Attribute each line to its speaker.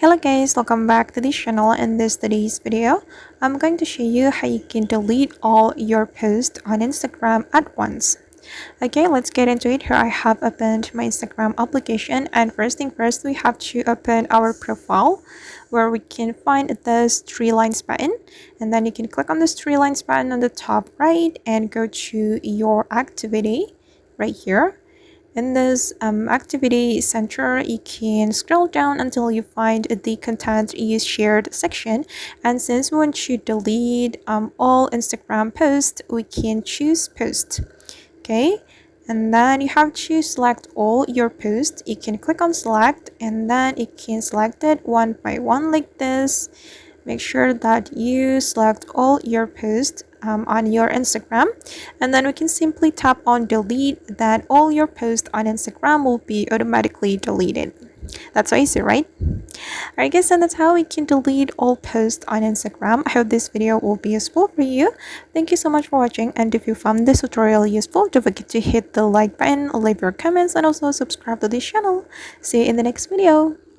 Speaker 1: Hello guys, welcome back to this channel. In today's video, I'm going to show you how you can delete all your posts on Instagram at once. Okay, let's get into it. Here I have opened my Instagram application, and first thing first, we have to open our profile where we can find this three lines button, and then you can click on this three lines button on the top right and go to your activity right here. In this activity center, you can scroll down until you find the content is shared section. And since we want to delete all Instagram posts, we can choose post. Okay. And then you have to select all your posts. You can click on select and then you can select it one by one like this. Make sure that you select all your posts on your Instagram, and then we can simply tap on delete. Then all your posts on Instagram will be automatically deleted. That's so easy, right? Alright guys, and that's how we can delete all posts on Instagram. I hope this video will be useful for you. Thank you so much for watching, and if you found this tutorial useful, don't forget to hit the like button, leave your comments, and also subscribe to this channel. See you in the next video.